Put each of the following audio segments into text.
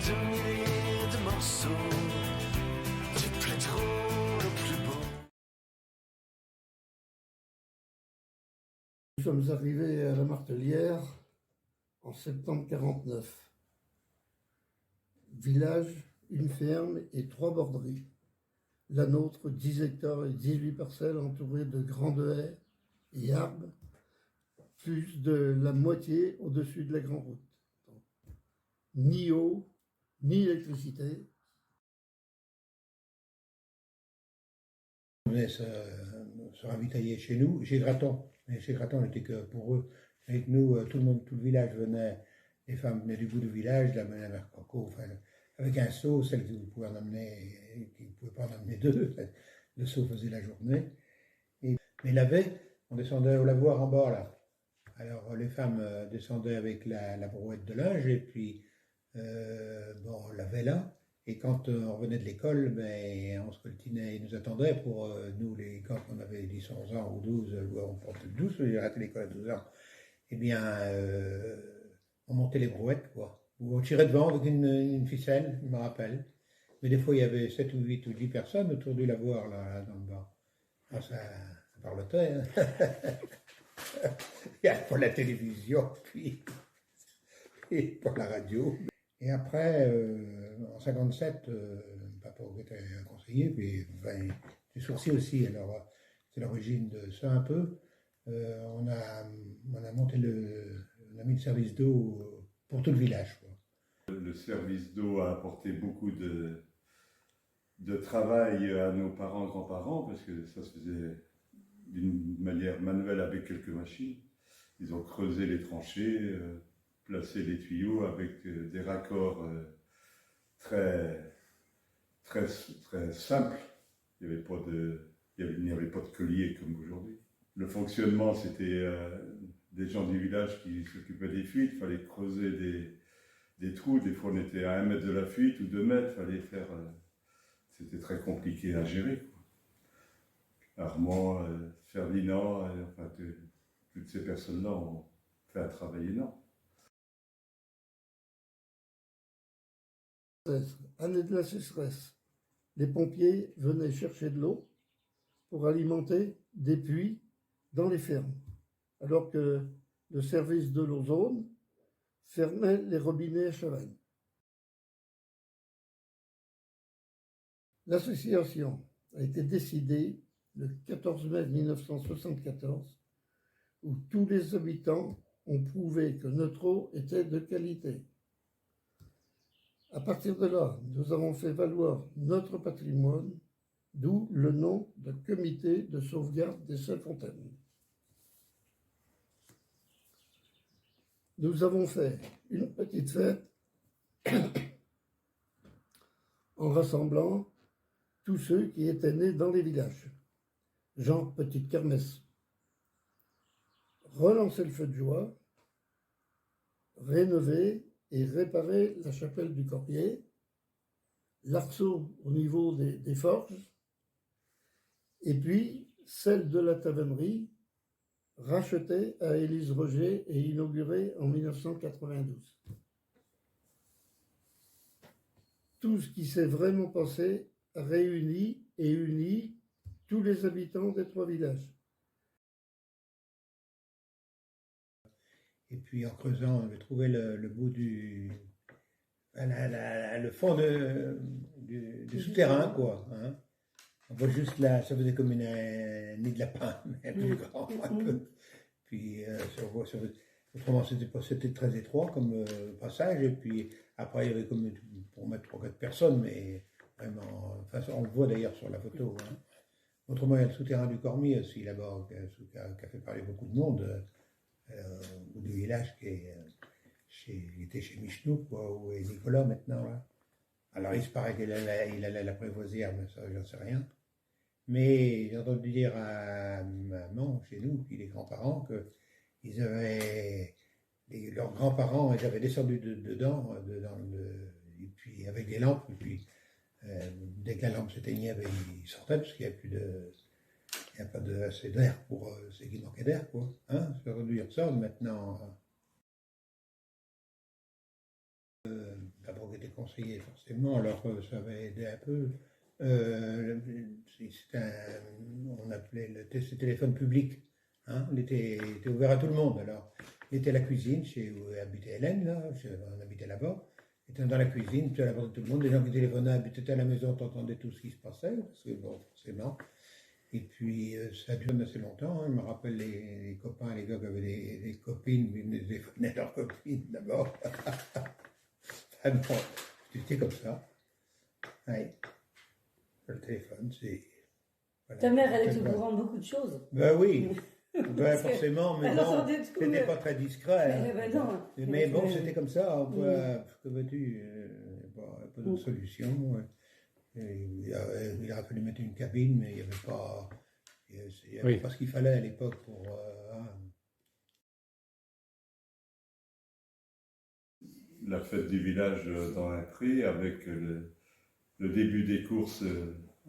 de milliers de morceaux du plus drôle au plus beau. Nous sommes arrivés à la Martelière en septembre 49. Village, une ferme et 3 borderies. La nôtre, 10 hectares et 18 parcelles entourées de grandes haies et arbres, plus de la moitié au-dessus de la grande route. Ni eau, ni électricité. On venait se ravitailler chez nous, chez Graton. Mais chez Graton, on n'était que pour eux. Avec nous, tout le monde, tout le village venait, les femmes venaient du bout du village, la mère Coco, enfin, avec un seau, celle qui pouvait en amener, qui ne pouvait pas en amener deux, le seau faisait la journée. Mais la veille, on descendait au lavoir en bas, là. Alors, les femmes descendaient avec la brouette de linge, et puis, on lavait là. Et quand on revenait de l'école, ben, on se coltinait, ils nous attendaient pour nous, quand on avait 10, 11 ans ou 12, on portait 12, j'ai arrêté l'école à 12 ans, eh bien, on montait les brouettes, quoi. Ou on tirait devant avec une ficelle, je me rappelle. Mais des fois, il y avait 7 ou 8 ou 10 personnes autour du lavoir, là, dans le bas. Alors, ça parlotait, hein. Il n'y avait pas la télévision, puis, et pas la radio. Et après, en 57, papa était un conseiller, puis ben, du Sourcy aussi, alors c'est l'origine de ça un peu. On a monté on a mis le service d'eau pour tout le village, quoi. Le service d'eau a apporté beaucoup de travail à nos parents, grands-parents, parce que ça se faisait d'une manière manuelle avec quelques machines. Ils ont creusé les tranchées, placé les tuyaux avec des raccords très simples. Il n'y avait pas de collier comme aujourd'hui. Le fonctionnement, c'était des gens du village qui s'occupaient des fuites. Il fallait creuser des trous. Des fois, on était à 1 mètre de la fuite ou 2 mètres. Fallait faire. C'était très compliqué à gérer, quoi. Armand, Ferdinand, enfin, toutes ces personnes-là ont fait un travail énorme. Année de la sécheresse, les pompiers venaient chercher de l'eau pour alimenter des puits dans les fermes, alors que le service de l'ozone fermait les robinets à Chavannes. L'association a été décidée le 14 mai 1974, où tous les habitants ont prouvé que notre eau était de qualité. À partir de là, nous avons fait valoir notre patrimoine, d'où le nom de Comité de sauvegarde des Saint-Fontaines. Nous avons fait une petite fête en rassemblant tous ceux qui étaient nés dans les villages, genre petite kermesse. Relancer le feu de joie, rénover et réparer la chapelle du Corrier, l'arceau au niveau des forges, et puis celle de la tavernerie, rachetée à Élise Roger et inaugurée en 1992. Tout ce qui s'est vraiment passé réunit et unit tous les habitants des 3 villages. Et puis en creusant, on avait trouvé le bout le fond du souterrain, quoi. Hein. On voit juste là, ça faisait comme un nid de lapin, mais plus grand un peu. Puis autrement c'était très étroit comme passage, et puis après il y avait comme pour mettre 3-4 personnes, mais vraiment, enfin, on le voit d'ailleurs sur la photo. Hein. Autrement, il y a le souterrain du Cormier aussi là-bas, qui a fait parler beaucoup de monde. Ou du village qui était chez Michnou, quoi, où est Nicolas maintenant. Là. Alors il se paraît qu'il allait à la prévoisière, mais ça, j'en sais rien. Mais j'ai entendu dire à maman, chez nous, puis les grands-parents, qu'ils avaient. Leurs grands-parents, ils avaient descendu dedans, et puis avec des lampes, et puis dès que la lampe s'éteignait, ben, ils sortaient, parce qu'il n'y avait plus de. Il n'y a pas assez d'air pour ceux qui manquaient d'air, quoi. Hein, aujourd'hui, ils ressortent maintenant. D'abord, qui était conseiller forcément, alors ça avait aidé un peu. On appelait ce téléphone public. Hein, il était ouvert à tout le monde. Alors, il était à la cuisine, chez où habitait Hélène, là, on habitait là-bas. Il était dans la cuisine, tu à la porte de tout le monde. Les gens qui téléphonaient, habitaient à la maison, t'entendais tout ce qui se passait, parce que bon, forcément. Et puis, ça a duré assez longtemps. Hein. Je me rappelle les copains à l'époque avaient des copines, mais ils venaient téléphoner leurs copines d'abord. Ah bon, c'était comme ça. Ouais. Le téléphone, c'est. Voilà. Ta mère, elle est au courant de beaucoup de choses. Ben oui, ben forcément, mais elle bon, entendait tout, c'était mais- pas très discret. Ben non. Mais bon, c'était comme ça. Que veux-tu, pas de solution. Il a fallu mettre une cabine, mais il n'y avait pas. Il y avait Oui. pas ce qu'il fallait à l'époque pour. La fête du village dans un pré avec le début des courses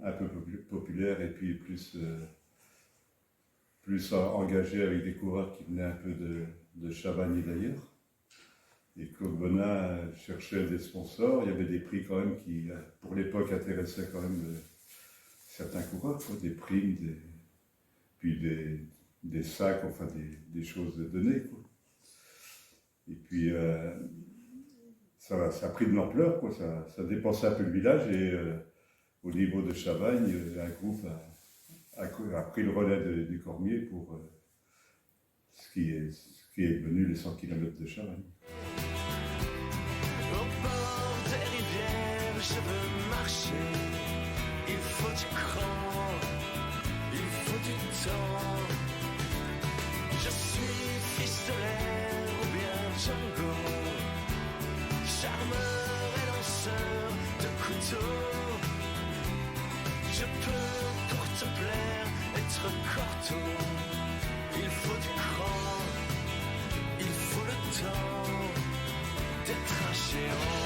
un peu populaires et puis plus engagé avec des coureurs qui venaient un peu de Chavannes et d'ailleurs. Et Claude Bonin cherchait des sponsors. Il y avait des prix quand même qui, pour l'époque, intéressaient quand même certains coureurs, quoi, des primes, puis des sacs, enfin des choses données, quoi. Et puis ça a pris de l'ampleur, quoi. Ça dépensait un peu le village et au niveau de Chavagne, un groupe a pris le relais du Cormier pour ce qui est devenu les 100 km de Chavagne. Au bord des rivières, je veux marcher. Il faut du cran, il faut du temps. Je suis fils de l'air ou bien Django, charmeur et lanceur de couteau. Je peux pour te plaire être corto. Il faut du cran, il faut le temps d'être un géant.